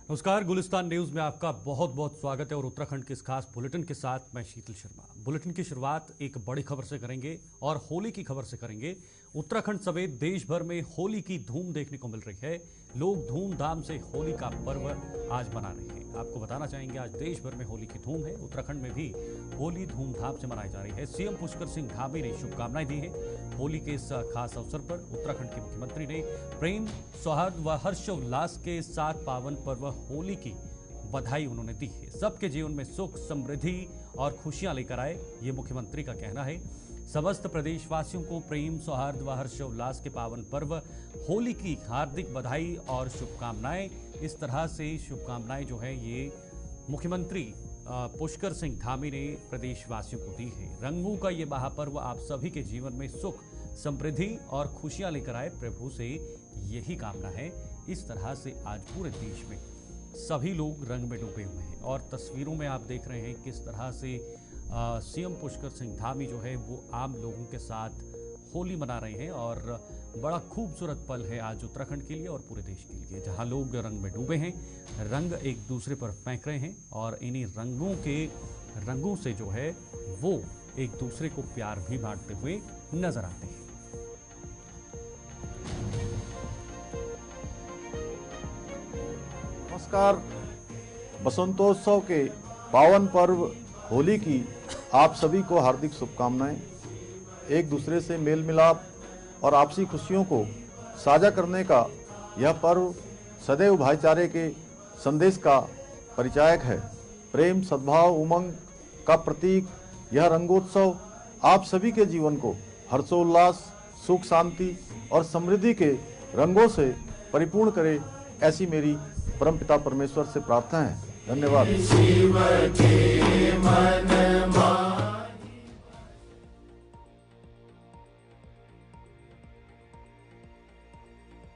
नमस्कार, गुलिस्तान न्यूज में आपका बहुत बहुत स्वागत है और उत्तराखंड के इस खास बुलेटिन के साथ मैं शीतल शर्मा। बुलेटिन की शुरुआत एक बड़ी खबर से करेंगे और होली की खबर से करेंगे। उत्तराखंड समेत देश भर में होली की धूम देखने को मिल रही है। लोग धूमधाम से होली का पर्व आज मना रहे हैं। आपको बताना चाहेंगे, आज देश भर में होली की धूम है। उत्तराखंड में भी होली धूमधाम से मनाई जा रही है। सीएम पुष्कर सिंह धामी ने शुभकामनाएं दी हैं। होली के इस खास अवसर पर उत्तराखंड के मुख्यमंत्री ने प्रेम, सौहार्द व हर्षोल्लास के साथ पावन पर्व होली की बधाई उन्होंने दी है। सबके जीवन में सुख, समृद्धि और खुशियां लेकर आए, ये मुख्यमंत्री का कहना है। समस्त प्रदेशवासियों को प्रेम, सौहार्द व हर्षोल्लास के पावन पर्व होली की हार्दिक बधाई और शुभकामनाएं। इस तरह से शुभकामनाएं जो है ये मुख्यमंत्री पुष्कर सिंह धामी ने प्रदेशवासियों को दी है। रंगों का ये महापर्व आप सभी के जीवन में सुख, समृद्धि और खुशियां लेकर आए, प्रभु से यही कामना है। इस तरह से आज पूरे देश में सभी लोग रंग में डूबे हुए हैं और तस्वीरों में आप देख रहे हैं किस तरह से सीएम पुष्कर सिंह धामी जो है वो आम लोगों के साथ होली मना रहे हैं और बड़ा खूबसूरत पल है आज उत्तराखंड के लिए और पूरे देश के लिए, जहां लोग रंग में डूबे हैं, रंग एक दूसरे पर फेंक रहे हैं और इन्हीं रंगों से जो है वो एक दूसरे को प्यार भी बांटते हुए नजर आते हैं। नमस्कार। बसंतोत्सव के पावन पर्व होली की आप सभी को हार्दिक शुभकामनाएं। एक दूसरे से मेल मिलाप और आपसी खुशियों को साझा करने का यह पर्व सदैव भाईचारे के संदेश का परिचायक है। प्रेम, सद्भाव, उमंग का प्रतीक यह रंगोत्सव आप सभी के जीवन को हर्षोल्लास, सुख, शांति और समृद्धि के रंगों से परिपूर्ण करे, ऐसी मेरी परमपिता परमेश्वर से प्रार्थना है। धन्यवाद।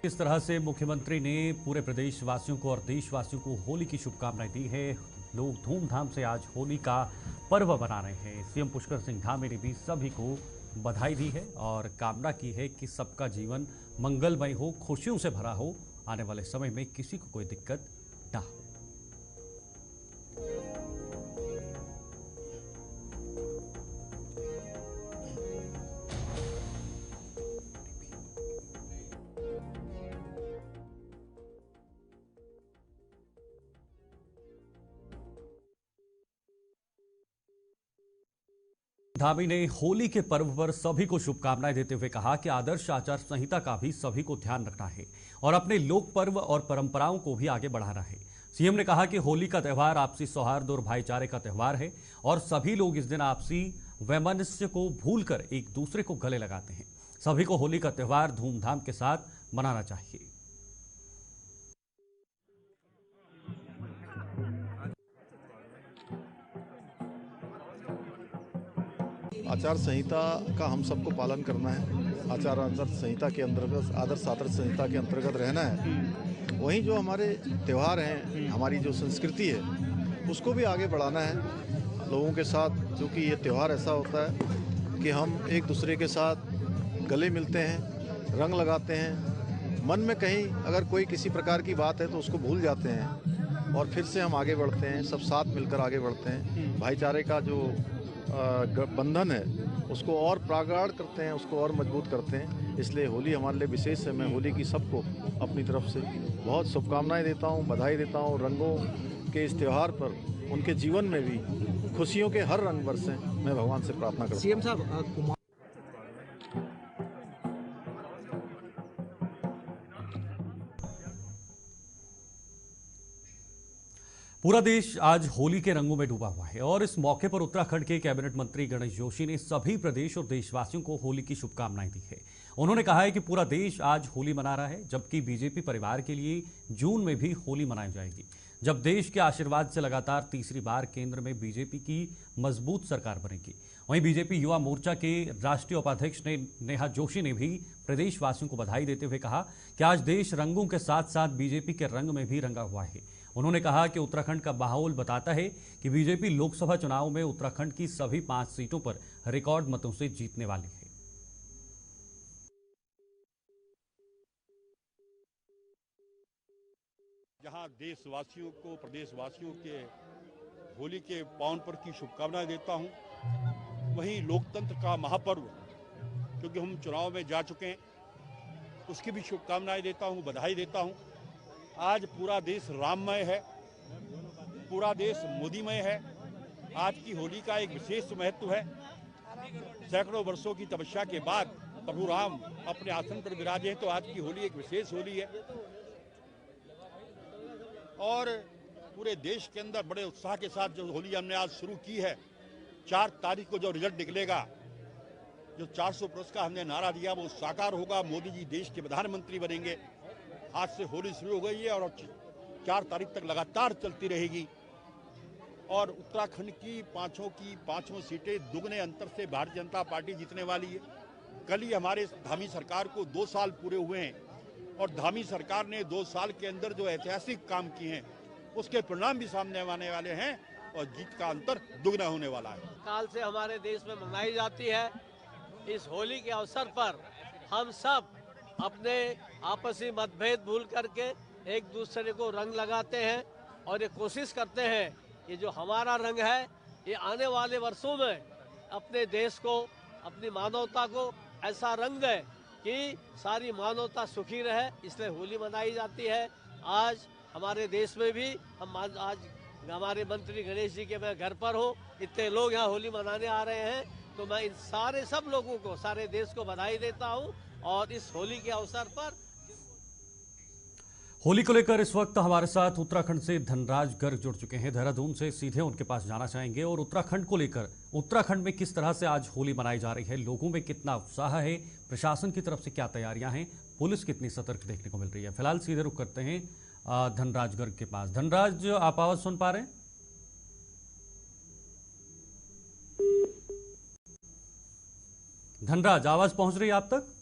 इस तरह से मुख्यमंत्री ने पूरे प्रदेशवासियों को और देशवासियों को होली की शुभकामनाएं दी है। लोग धूमधाम से आज होली का पर्व मना रहे हैं। सीएम पुष्कर सिंह धामी ने भी सभी को बधाई दी है और कामना की है कि सबका जीवन मंगलमय हो, खुशियों से भरा हो, आने वाले समय में किसी को कोई दिक्कत ना हो। धामी ने होली के पर्व पर सभी को शुभकामनाएं देते हुए कहा कि आदर्श आचार संहिता का भी सभी को ध्यान रखना है और अपने लोक पर्व और परंपराओं को भी आगे बढ़ाना है। सीएम ने कहा कि होली का त्यौहार आपसी सौहार्द और भाईचारे का त्यौहार है और सभी लोग इस दिन आपसी वैमनस्य को भूलकर एक दूसरे को गले लगाते हैं। सभी को होली का त्यौहार धूमधाम के साथ मनाना चाहिए। आचार संहिता का हम सबको पालन करना है। आचार संहिता के अंतर्गत, आदर्श आचार संहिता के अंतर्गत रहना है। वहीं जो हमारे त्यौहार हैं, हमारी जो संस्कृति है, उसको भी आगे बढ़ाना है लोगों के साथ। जो कि ये त्यौहार ऐसा होता है कि हम एक दूसरे के साथ गले मिलते हैं, रंग लगाते हैं। मन में कहीं अगर कोई किसी प्रकार की बात है तो उसको भूल जाते हैं और फिर से हम आगे बढ़ते हैं, सब साथ मिलकर आगे बढ़ते हैं। भाईचारे का जो बंधन है उसको और प्रगाढ़ करते हैं, उसको और मजबूत करते हैं। इसलिए होली हमारे लिए विशेष है। मैं होली की सबको अपनी तरफ से बहुत शुभकामनाएं देता हूं, बधाई देता हूं। रंगों के इस त्यौहार पर उनके जीवन में भी खुशियों के हर रंग बरसें, मैं भगवान से प्रार्थना करता हूं। सीएम साहब, पूरा देश आज होली के रंगों में डूबा हुआ है और इस मौके पर उत्तराखंड के कैबिनेट मंत्री गणेश जोशी ने सभी प्रदेश और देशवासियों को होली की शुभकामनाएं दी है। उन्होंने कहा है कि पूरा देश आज होली मना रहा है, जबकि बीजेपी परिवार के लिए जून में भी होली मनाई जाएगी, जब देश के आशीर्वाद से लगातार तीसरी बार केंद्र में बीजेपी की मजबूत सरकार बनेगी। वहीं बीजेपी युवा मोर्चा के राष्ट्रीय उपाध्यक्ष नेहा जोशी ने भी प्रदेशवासियों को बधाई देते हुए कहा कि आज देश रंगों के साथ साथ बीजेपी के रंग में भी रंगा हुआ है। उन्होंने कहा कि उत्तराखंड का माहौल बताता है कि बीजेपी लोकसभा चुनाव में उत्तराखंड की सभी 5 सीटों पर रिकॉर्ड मतों से जीतने वाली है। जहां देशवासियों को, प्रदेशवासियों के होली के पावन पर्व की शुभकामनाएं देता हूं, वहीं लोकतंत्र का महापर्व, क्योंकि हम चुनाव में जा चुके हैं, उसकी भी शुभकामनाएं देता हूं, बधाई देता हूं। आज पूरा देश राममय है, पूरा देश मोदीमय है। आज की होली का एक विशेष महत्व है। सैकड़ों वर्षों की तपस्या के बाद प्रभु राम अपने आसन पर विराजे हैं, तो आज की होली एक विशेष होली है। और पूरे देश के अंदर बड़े उत्साह के साथ जो होली हमने आज शुरू की है, 4 तारीख को जो रिजल्ट निकलेगा, जो 400 प्लस का हमने नारा दिया वो साकार होगा। मोदी जी देश के प्रधानमंत्री बनेंगे। आज से होली शुरू हो गई है और 4 तारीख तक लगातार चलती रहेगी। और उत्तराखंड की पांचों सीटें दुगने अंतर से भारतीय जनता पार्टी जीतने वाली है। कल ही हमारे धामी सरकार को 2 साल पूरे हुए हैं और धामी सरकार ने 2 साल के अंदर जो ऐतिहासिक काम किए हैं उसके परिणाम भी सामने आने वाले हैं और जीत का अंतर दुगना होने वाला है। काल से हमारे देश में मनाई जाती है। इस होली के अवसर पर हम सब अपने आपसी मतभेद भूल करके एक दूसरे को रंग लगाते हैं और ये कोशिश करते हैं कि जो हमारा रंग है ये आने वाले वर्षों में अपने देश को, अपनी मानवता को ऐसा रंग दे कि सारी मानवता सुखी रहे, इसलिए होली मनाई जाती है। आज हमारे देश में भी आज हमारे मंत्री गणेश जी के मैं घर पर हूँ, इतने लोग यहाँ होली मनाने आ रहे हैं, तो मैं इन सब लोगों को, सारे देश को बधाई देता हूँ। और इस होली के अवसर पर होली को लेकर इस वक्त हमारे साथ उत्तराखंड से धनराज गर्ग जुड़ चुके हैं। देहरादून से सीधे उनके पास जाना चाहेंगे और उत्तराखंड को लेकर, उत्तराखंड में किस तरह से आज होली मनाई जा रही है, लोगों में कितना उत्साह है, प्रशासन की तरफ से क्या तैयारियां हैं, पुलिस कितनी सतर्क देखने को मिल रही है। फिलहाल सीधे रुख करते हैं धनराज गर्ग के पास। धनराज, आप आवाज सुन पा रहे हैं? धनराज, आवाज पहुंच रही है आप तक?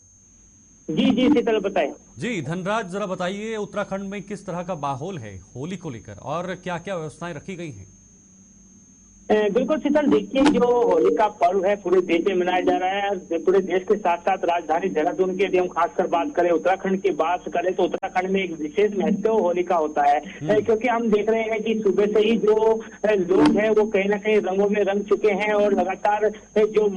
जी जी शीतल, बताएं। जी धनराज, जरा बताइए उत्तराखंड में किस तरह का माहौल है होली को लेकर और क्या क्या व्यवस्थाएं रखी गई हैं? बिल्कुल शीतल, देखिए जो होली का पर्व है पूरे देश में मनाया जा रहा है। पूरे देश के साथ साथ राजधानी देहरादून की यदि हम खासकर बात करें, उत्तराखंड की बात करें तो उत्तराखंड में एक विशेष महत्व होली का होता है, क्योंकि हम देख रहे हैं कि सुबह से ही जो लोग हैं वो कहीं ना कहीं रंगों में रंग चुके हैं और लगातार जो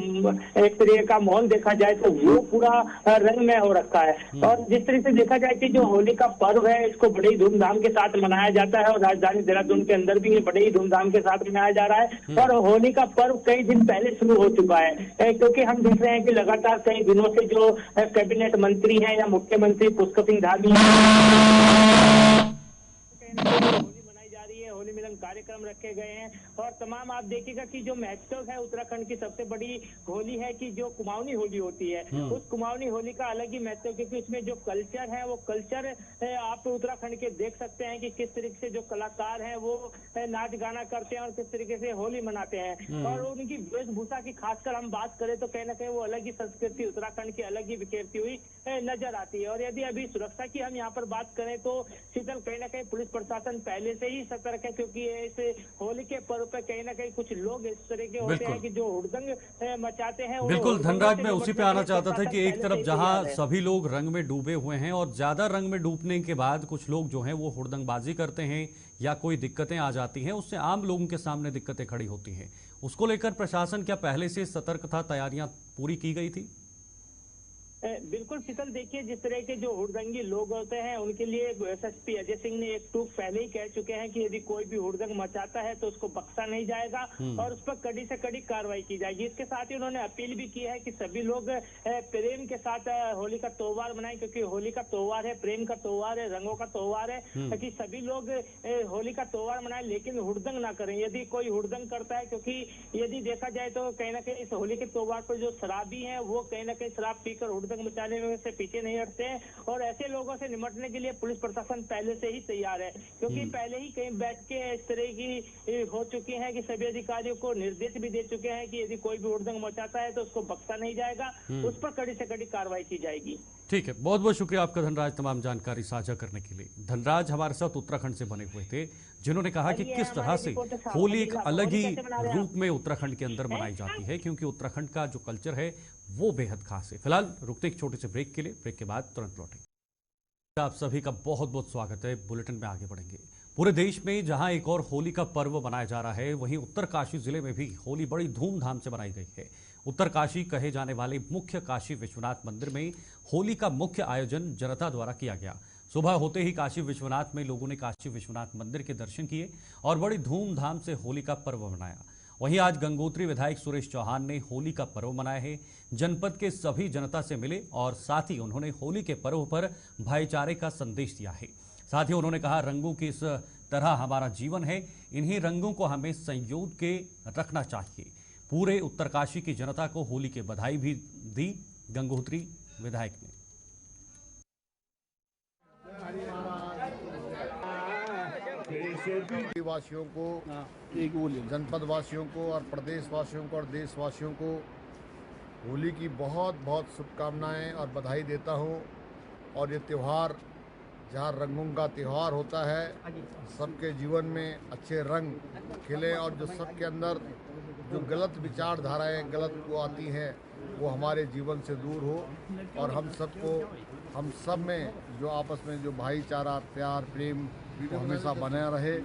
एक तरीके का माहौल देखा जाए तो वो पूरा रंग में हो रखा है। और जिस तरह से देखा जाए कि जो होली का पर्व है इसको बड़े ही धूमधाम के साथ मनाया जाता है और राजधानी देहरादून के अंदर भी ये बड़े ही धूमधाम के साथ मनाया जा रहा है। और होली का पर्व कई दिन पहले शुरू हो चुका है, क्योंकि हम देख रहे हैं कि लगातार कई दिनों से जो कैबिनेट मंत्री हैं या मुख्यमंत्री पुष्कर सिंह धामी होली मिलन कार्यक्रम रखे गए हैं। और तमाम आप देखिएगा कि जो महत्व है उत्तराखंड की सबसे बड़ी होली है कि जो कुमाऊनी होली होती है, उस कुमाऊनी होली का अलग ही महत्व, क्योंकि उसमें जो कल्चर है वो कल्चर आप उत्तराखंड के देख सकते हैं कि किस तरीके से जो कलाकार हैं वो नाच गाना करते हैं और किस तरीके से होली मनाते हैं। और उनकी वेशभूषा की खासकर हम बात करें तो कहीं ना कहीं वो अलग ही संस्कृति उत्तराखंड की अलग ही बिखेरती हुई नजर आती है। और यदि अभी सुरक्षा की हम यहाँ पर बात करें तो शीतल, कहीं ना कहीं पुलिस प्रशासन पहले से ही सतर्क है, क्योंकि इस होली के पर्व पे कहीं ना कहीं कुछ लोग इस तरह के होते हैं कि जो हुड़दंग मचाते हैं। बिल्कुल धनराज, मैं उसी पे आना चाहता था कि एक तरफ जहां सभी लोग रंग में डूबे हुए हैं और ज्यादा रंग में डूबने के बाद कुछ लोग जो हैं वो हुड़दंगबाजी करते हैं या कोई दिक्कतें आ जाती हैं, उससे आम लोगों के सामने दिक्कतें खड़ी होती हैं, उसको लेकर प्रशासन क्या पहले से सतर्क था, तैयारियां पूरी की गई थी? बिल्कुल शीतल, देखिए जिस तरह के जो हुड़दंगी लोग होते हैं उनके लिए एसएसपी अजय सिंह ने एक टूक पहले ही कह चुके हैं कि यदि कोई भी हुड़दंग मचाता है तो उसको बख्शा नहीं जाएगा और उस पर कड़ी से कड़ी कार्रवाई की जाएगी। इसके साथ ही उन्होंने अपील भी की है कि सभी लोग प्रेम के साथ होली का त्योहार मनाएं, क्योंकि होली का त्योहार है, प्रेम का त्योहार है, रंगों का त्योहार है, कि सभी लोग होली का त्योहार मनाएं लेकिन हुड़दंग ना करें। यदि कोई हुड़दंग करता है, क्योंकि यदि देखा जाए तो कहीं ना कहीं इस होली के त्योहार पर जो शराबी है वो कहीं ना कहीं शराब पीकर हुड़दंग मचाने में से पीछे नहीं हटते हैं। और ऐसे लोगों से निपटने के लिए पुलिस प्रशासन पहले से ही तैयार है, क्योंकि पहले ही कहीं बैठ के इस तरह की हो चुकी है कि सभी अधिकारियों को निर्देश भी दे चुके हैं कि यदि कोई भी हुड़दंग मचाता है तो उसको बख्शा नहीं जाएगा, उस पर कड़ी से कड़ी कार्रवाई की जाएगी। ठीक है, बहुत बहुत शुक्रिया आपका धनराज, तमाम जानकारी साझा करने के लिए। धनराज हमारे साथ उत्तराखंड से बने हुए थे, जिन्होंने कहा कि किस तरह से होली एक अलग ही रूप में उत्तराखंड के अंदर मनाई जाती है, क्योंकि उत्तराखंड का जो कल्चर है वो बेहद खास है। फिलहाल रुकते एक छोटे से ब्रेक के लिए, ब्रेक के बाद तुरंत लौटेंगे। आप सभी का बहुत बहुत स्वागत है। बुलेटिन में आगे बढ़ेंगे। पूरे देश में जहां एक और होली का पर्व मनाया जा रहा है, वहीं उत्तरकाशी जिले में भी होली बड़ी धूमधाम से मनाई गई है। उत्तरकाशी कहे जाने वाले मुख्य काशी विश्वनाथ मंदिर में होली का मुख्य आयोजन जनता द्वारा किया गया। सुबह होते ही काशी विश्वनाथ में लोगों ने काशी विश्वनाथ मंदिर के दर्शन किए और बड़ी धूमधाम से होली का पर्व मनाया। वहीं आज गंगोत्री विधायक सुरेश चौहान ने होली का पर्व मनाया है। जनपद के सभी जनता से मिले और साथ ही उन्होंने होली के पर्व पर भाईचारे का संदेश दिया है। साथ ही उन्होंने कहा, रंगों की इस तरह हमारा जीवन है, इन्हीं रंगों को हमें संजो के रखना चाहिए। पूरे उत्तरकाशी की जनता को होली की बधाई भी दी गंगोत्री विधायक ने। वासियों को, जनपद वासियों को और प्रदेश वासियों को और देशवासियों को होली की बहुत बहुत शुभकामनाएं और बधाई देता हूं। और ये त्यौहार जहां रंगों का त्यौहार होता है, सबके जीवन में अच्छे रंग खिले और जो सबके अंदर जो गलत विचारधाराएं गलत वो आती हैं वो हमारे जीवन से दूर हो और हम सब में जो आपस में जो भाईचारा, प्यार, प्रेम वो हमेशा बना रहे।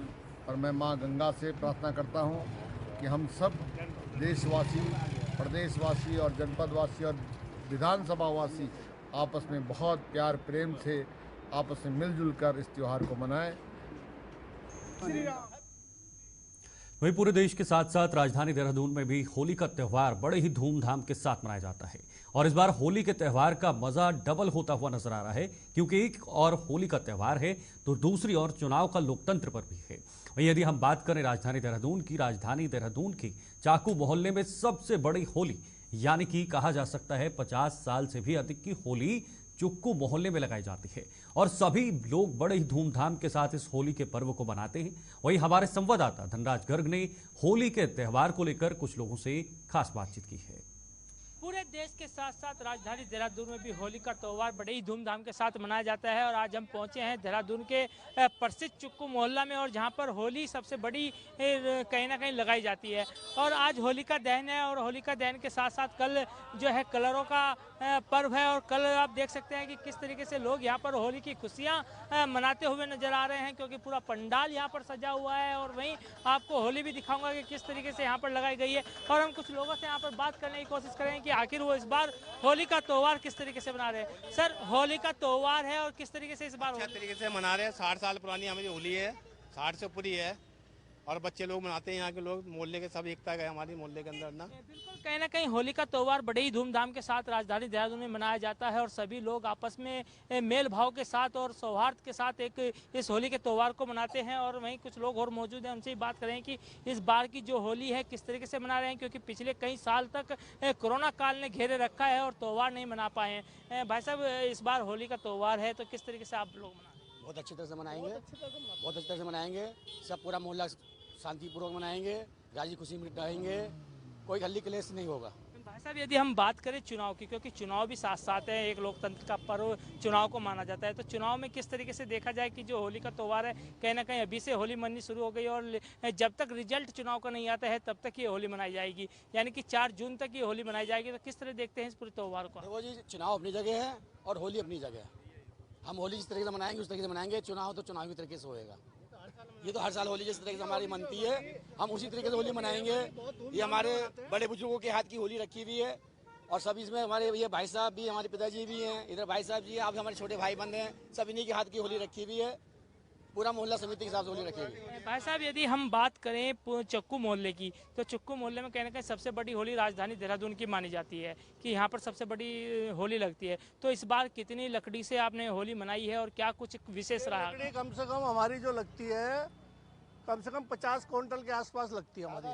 और मैं माँ गंगा से प्रार्थना करता हूँ कि हम सब देशवासी, प्रदेशवासी और जनपदवासी और विधानसभावासी आपस में बहुत प्यार प्रेम से आपस में मिलजुल कर इस त्यौहार को मनाएं। वहीं पूरे देश के साथ साथ राजधानी देहरादून में भी होली का त्यौहार बड़े ही धूमधाम के साथ मनाया जाता है। और इस बार होली के त्यौहार का मजा डबल होता हुआ नजर आ रहा है, क्योंकि एक और होली का त्यौहार है तो दूसरी ओर चुनाव का लोकतंत्र पर भी है। वहीं यदि हम बात करें राजधानी देहरादून की चाकू मोहल्ले में सबसे बड़ी होली, यानी कि कहा जा सकता है 50 साल से भी अधिक की होली चुक्कू मोहल्ले में लगाई जाती है और सभी लोग बड़े ही धूमधाम के साथ इस होली के पर्व को मनाते हैं। वहीं हमारे संवाददाता धनराज गर्ग ने होली के त्यौहार को लेकर कुछ लोगों से खास बातचीत की है। पूरे देश के साथ साथ राजधानी देहरादून में भी होली का त्यौहार बड़े ही धूमधाम के साथ मनाया जाता है। और आज हम पहुंचे हैं देहरादून के प्रसिद्ध चुक्कू मोहल्ला में, और जहां पर होली सबसे बड़ी कहीं ना कहीं लगाई जाती है। और आज होलिका दहन है और होलिका दहन के साथ साथ कल जो है कलरों का पर्व है। और कल आप देख सकते हैं कि किस तरीके से लोग यहाँ पर होली की खुशियाँ मनाते हुए नजर आ रहे हैं, क्योंकि पूरा पंडाल यहाँ पर सजा हुआ है। और वहीं आपको होली भी दिखाऊंगा कि किस तरीके से यहाँ पर लगाई गई है। और हम कुछ लोगों से यहाँ पर बात करने की कोशिश करेंगे कि आखिर वो इस बार होली का त्यौहार किस तरीके से मना रहे हैं। सर, होली का त्यौहार है और किस तरीके से इस बार अच्छा तरीके से मना रहे हैं। 60 साल पुरानी हमारी होली है, 60 से ऊपर ही है और बच्चे लोग मनाते हैं। यहाँ के लोग मोहल्ले के सब एकता है हमारी मोहल्ले के अंदर ना। बिल्कुल, कहीं ना कहीं होली का त्यौहार बड़े ही धूमधाम के साथ राजधानी देहरादून में मनाया जाता है और सभी लोग आपस में मेल भाव के साथ और सौहार्द के साथ एक इस होली के त्यौहार को मनाते हैं। और वहीं कुछ लोग और मौजूद हैं, उनसे ही बात करें कि इस बार की जो होली है किस तरीके से मना रहे हैं, क्योंकि पिछले कई साल तक कोरोना काल ने घेरे रखा है और त्यौहार नहीं मना पाए हैं। भाई साहब, इस बार होली का त्यौहार है तो किस तरीके से आप लोग मना? बहुत अच्छी तरह से मनाएंगे, बहुत अच्छी तरह से मनाएंगे। सब पूरा मोहल्ला शांतिपूर्वक मनाएंगे, राजी खुशी मिटाएंगे, कोई हल्ली क्लेश नहीं होगा। भाई साहब, यदि हम बात करें चुनाव की, क्योंकि चुनाव भी साथ साथ है, एक लोकतंत्र का पर्व चुनाव को माना जाता है, तो चुनाव में किस तरीके से देखा जाए कि जो होली का त्यौहार है कहीं ना कहीं अभी से होली मननी शुरू हो गई और जब तक रिजल्ट चुनाव का नहीं आता है तब तक ये होली मनाई जाएगी, यानी कि 4 जून तक ये होली मनाई जाएगी। तो किस तरह देखते हैं इस पूरे त्यौहार को? देखो जी, चुनाव अपनी जगह है और होली अपनी जगह है। हम होली जिस तरीके से मनाएंगे उस तरीके से मनाएंगे, चुनाव तो चुनावी तरीके से होएगा। ये तो हर साल होली जिस तरीके से हमारी मनती है हम उसी तरीके से होली मनाएंगे। ये हमारे बड़े बुजुर्गों के हाथ की होली रखी हुई है और सब इसमें हमारे ये भाई साहब भी, हमारे पिताजी भी हैं, इधर भाई साहब जी, आप हमारे छोटे भाई बंद हैं, सब इन्हीं के हाथ की होली रखी हुई है। पूरा मोहल्ला समिति के हिसाब से होली रखी हुई है। भाई साहब, यदि हम बात करें चक्कू मोहल्ले की, तो चक्कू मोहल्ले में कहीं ना कहीं सबसे बड़ी होली राजधानी देहरादून की मानी जाती है कि यहाँ पर सबसे बड़ी होली लगती है। तो इस बार कितनी लकड़ी से आपने होली मनाई है और क्या कुछ विशेष रहा? लकड़ी कम से कम हमारी जो लगती है कम से कम 50 क्विंटल के आसपास लगती है हमारी,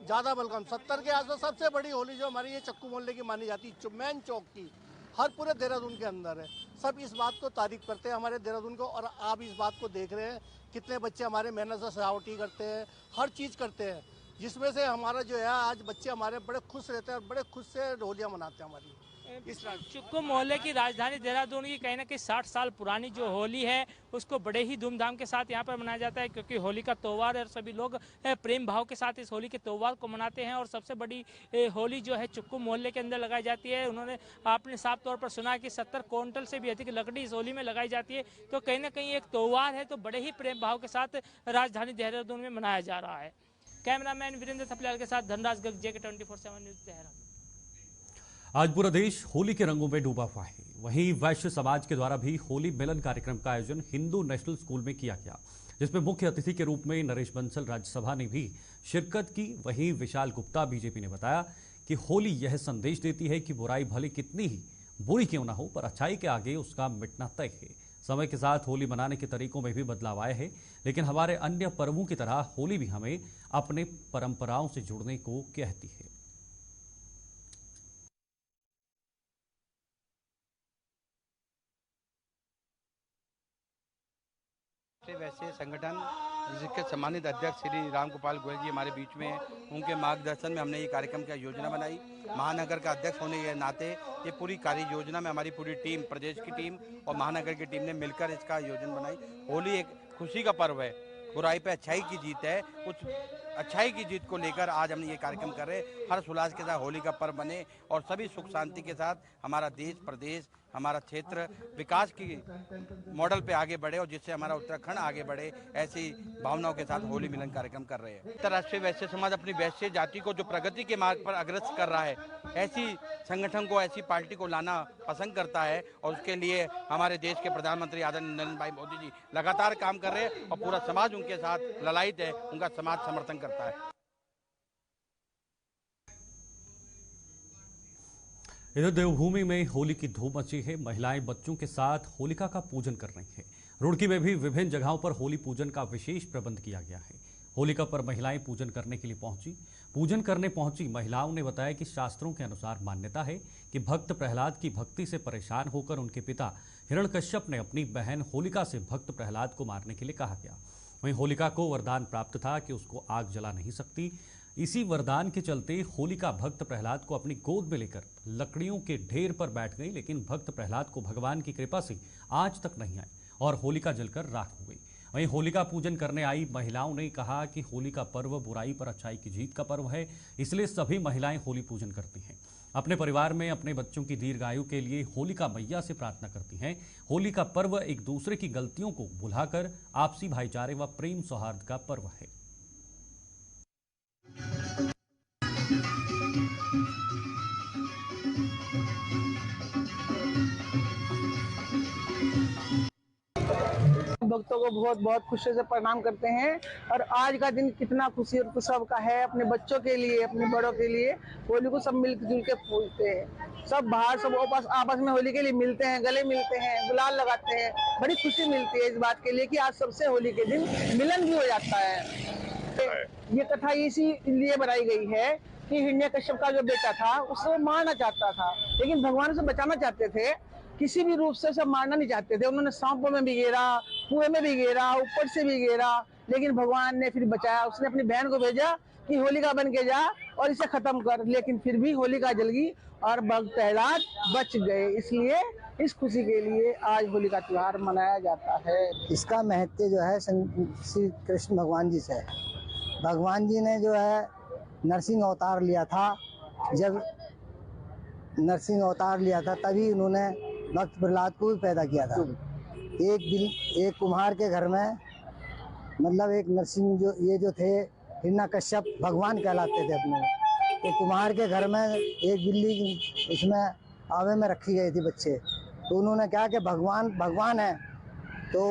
ज़्यादा बल्कि 70 के आसपास। सबसे बड़ी होली जो हमारी ये चक्कू मोहल्ले की मानी जाती है, मेन चौक की, हर पूरे देहरादून के अंदर है। सब इस बात को तारीफ करते हैं हमारे देहरादून को। और आप इस बात को देख रहे हैं कितने बच्चे हमारे मेहनत से सजावटी करते हैं, हर चीज़ करते हैं, जिसमें से हमारा जो है आज बच्चे हमारे बड़े खुश रहते हैं और बड़े खुश से होलियाँ मनाते हैं हमारी। चुक्कू मोहल्ले की राजधानी देहरादून की कहीं ना कहीं 60 साल पुरानी जो होली है उसको बड़े ही धूमधाम के साथ यहाँ पर मनाया जाता है, क्योंकि होली का त्यौहार है और सभी लोग प्रेम भाव के साथ इस होली के त्यौहार को मनाते हैं। और सबसे बड़ी होली जो है चुक्कू मोहल्ले के अंदर लगाई जाती है। उन्होंने आपने साफ तौर पर सुना कि 70 क्विंटल से भी अधिक लकड़ी इस होली में लगाई जाती है। तो कहीं ना कहीं एक त्यौहार है तो बड़े ही प्रेम भाव के साथ राजधानी देहरादून में मनाया जा रहा है। कैमरामैन वीरेंद्र थपलियाल के साथ धनराज गर्ग, JK 24/7 न्यूज़, देहरादून। आज पूरा देश होली के रंगों में डूबा हुआ है। वहीं वैश्य समाज के द्वारा भी होली मिलन कार्यक्रम का आयोजन हिंदू नेशनल स्कूल में किया गया, जिसमें मुख्य अतिथि के रूप में नरेश बंसल राज्यसभा ने भी शिरकत की। वहीं विशाल गुप्ता बीजेपी ने बताया कि होली यह संदेश देती है कि बुराई भले कितनी ही बुरी क्यों ना हो, पर अच्छाई के आगे उसका मिटना तय है। समय के साथ होली मनाने के तरीकों में भी बदलाव आए हैं, लेकिन हमारे अन्य पर्वों की तरह होली भी हमें अपने परंपराओं से जुड़ने को कहती है। वैसे संगठन जिसके सम्मानित अध्यक्ष श्री राम गोपाल गोयल जी हमारे बीच में हैं, उनके मार्गदर्शन में हमने ये कार्यक्रम की योजना बनाई। महानगर का अध्यक्ष होने के नाते ये पूरी कार्य योजना में हमारी पूरी टीम, प्रदेश की टीम और महानगर की टीम ने मिलकर इसका आयोजन बनाई। होली एक खुशी का पर्व है, बुराई पे अच्छाई की जीत है। उस अच्छाई की जीत को लेकर आज हमने ये कार्यक्रम कर रहे हैं। हर्ष उल्लास के साथ होली का पर्व बने और सभी सुख शांति के साथ हमारा देश, प्रदेश, हमारा क्षेत्र विकास की मॉडल पे आगे बढ़े और जिससे हमारा उत्तराखंड आगे बढ़े, ऐसी भावनाओं के साथ होली मिलन कार्यक्रम कर रहे हैं। अंतर्राष्ट्रीय वैश्य समाज अपनी वैश्य जाति को जो प्रगति के मार्ग पर अग्रसर कर रहा है, ऐसी संगठन को, ऐसी पार्टी को लाना पसंद करता है और उसके लिए हमारे देश के प्रधानमंत्री आदरणीय नरेंद्र भाई मोदी जी लगातार काम कर रहे हैं और पूरा समाज उनके साथ ललायित है, उनका समाज समर्थन करता है। इधर देवभूमि में होली की धूम मची है। महिलाएं बच्चों के साथ होलिका का पूजन कर रही हैं। रुड़की में भी विभिन्न जगहों पर होली पूजन का विशेष प्रबंध किया गया है। होलिका पर महिलाएं पूजन करने के लिए पहुंची महिलाओं ने बताया कि शास्त्रों के अनुसार मान्यता है कि भक्त प्रहलाद की भक्ति से परेशान होकर उनके पिता हिरण्यकश्यप ने अपनी बहन होलिका से भक्त प्रहलाद को मारने के लिए कहा गया। वहीं होलिका को वरदान प्राप्त था कि उसको आग जला नहीं सकती। इसी वरदान के चलते होलिका भक्त प्रहलाद को अपनी गोद में लेकर लकड़ियों के ढेर पर बैठ गई, लेकिन भक्त प्रहलाद को भगवान की कृपा से आज तक नहीं आई और होलिका जलकर राख हो गई। वहीं होलिका पूजन करने आई महिलाओं ने कहा कि होली का पर्व बुराई पर अच्छाई की जीत का पर्व है, इसलिए सभी महिलाएं होली पूजन करती हैं। अपने परिवार में अपने बच्चों की दीर्घायु के लिए होलिका मैया से प्रार्थना करती हैं। होली का पर्व एक दूसरे की गलतियों को भुलाकर आपसी भाईचारे व प्रेम सौहार्द का पर्व है। भक्तों को बहुत बहुत खुशी से प्रणाम करते हैं और आज का दिन कितना खुशी और उत्सव का है। अपने बच्चों के लिए, अपने बड़ों के लिए होली को सब मिलजुल के पूजते हैं। सब बाहर सब आपस में होली के लिए मिलते हैं, गले मिलते हैं, गुलाल लगाते हैं। बड़ी खुशी मिलती है इस बात के लिए कि आज सबसे होली के दिन मिलन भी हो जाता है। ये कथा इसीलिए बनाई गई है कि हिरण्यकश्यप का जो बेटा था उसको मारना चाहता था, लेकिन भगवान उसे बचाना चाहते थे। किसी भी रूप से उसे मारना नहीं चाहते थे। उन्होंने सांपों में भी घेरा, कुएं में भी घेरा, ऊपर से भी घेरा, लेकिन भगवान ने फिर बचाया। उसने अपनी बहन को भेजा कि होलिका बन के जा और इसे खत्म कर, लेकिन फिर भी होलिका जल गई और भक्त प्रहलाद बच गए। इसलिए इस खुशी के लिए आज होली का त्योहार मनाया जाता है। इसका महत्व जो है श्री कृष्ण भगवान जी से। भगवान जी ने जो है नरसिंह अवतार लिया था। जब नरसिंह अवतार लिया था तभी उन्होंने भक्त प्रहलाद को भी पैदा किया था। एक कुम्हार के घर में, मतलब एक नरसिंह जो थे हिरण्यकश्यप भगवान कहलाते थे अपने। तो कुम्हार के घर में एक बिल्ली उसमें आवे में रखी गई थी बच्चे। तो उन्होंने कहा कि भगवान है। तो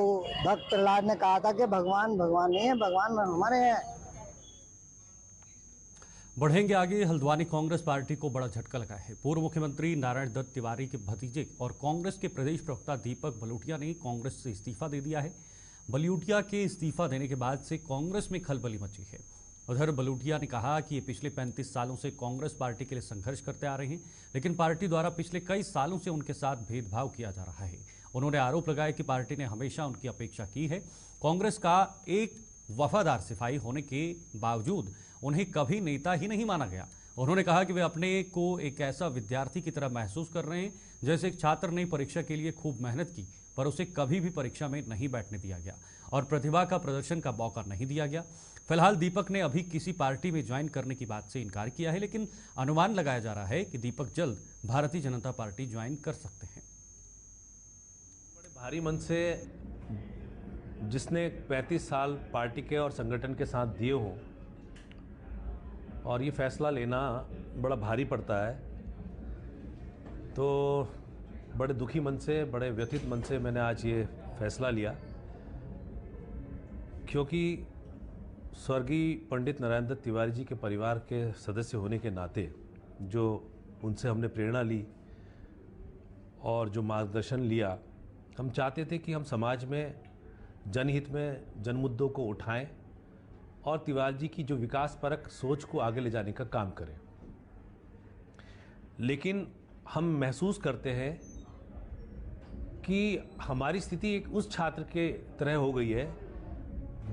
भक्त प्रहलाद ने कहा था कि भगवान नहीं है, भगवान हमारे हैं। बढ़ेंगे आगे। हल्द्वानी कांग्रेस पार्टी को बड़ा झटका लगा है। पूर्व मुख्यमंत्री नारायण दत्त तिवारी के भतीजे और कांग्रेस के प्रदेश प्रवक्ता दीपक बलूटिया ने कांग्रेस से इस्तीफा दे दिया है। बलूटिया के इस्तीफा देने के बाद से कांग्रेस में खलबली मची है। उधर बलूटिया ने कहा कि ये पिछले 35 सालों से कांग्रेस पार्टी के लिए संघर्ष करते आ रहे हैं, लेकिन पार्टी द्वारा पिछले कई सालों से उनके साथ भेदभाव किया जा रहा है। उन्होंने आरोप लगाया कि पार्टी ने हमेशा उनकी अपेक्षा की है। कांग्रेस का एक वफादार सिपाही होने के बावजूद उन्हें कभी नेता ही नहीं माना गया। उन्होंने कहा कि वे अपने को एक ऐसा विद्यार्थी की तरह महसूस कर रहे हैं जैसे एक छात्र ने परीक्षा के लिए खूब मेहनत की पर उसे कभी भी परीक्षा में नहीं बैठने दिया गया और प्रतिभा का प्रदर्शन का मौका नहीं दिया गया। फिलहाल दीपक ने अभी किसी पार्टी में ज्वाइन करने की बात से इनकार किया है, लेकिन अनुमान लगाया जा रहा है कि दीपक जल्द भारतीय जनता पार्टी ज्वाइन कर सकते हैं। बड़े भारी मन से जिसने 35 साल पार्टी के और संगठन के साथ दिए हों और ये फैसला लेना बड़ा भारी पड़ता है, तो बड़े दुखी मन से, बड़े व्यथित मन से मैंने आज ये फैसला लिया, क्योंकि स्वर्गीय पंडित नरेंद्र दत्त तिवारी जी के परिवार के सदस्य होने के नाते जो उनसे हमने प्रेरणा ली और जो मार्गदर्शन लिया, हम चाहते थे कि हम समाज में जनहित में जन मुद्दों को उठाएं और तिवारी जी की जो विकास परक सोच को आगे ले जाने का काम करें। लेकिन हम महसूस करते हैं कि हमारी स्थिति एक उस छात्र के तरह हो गई है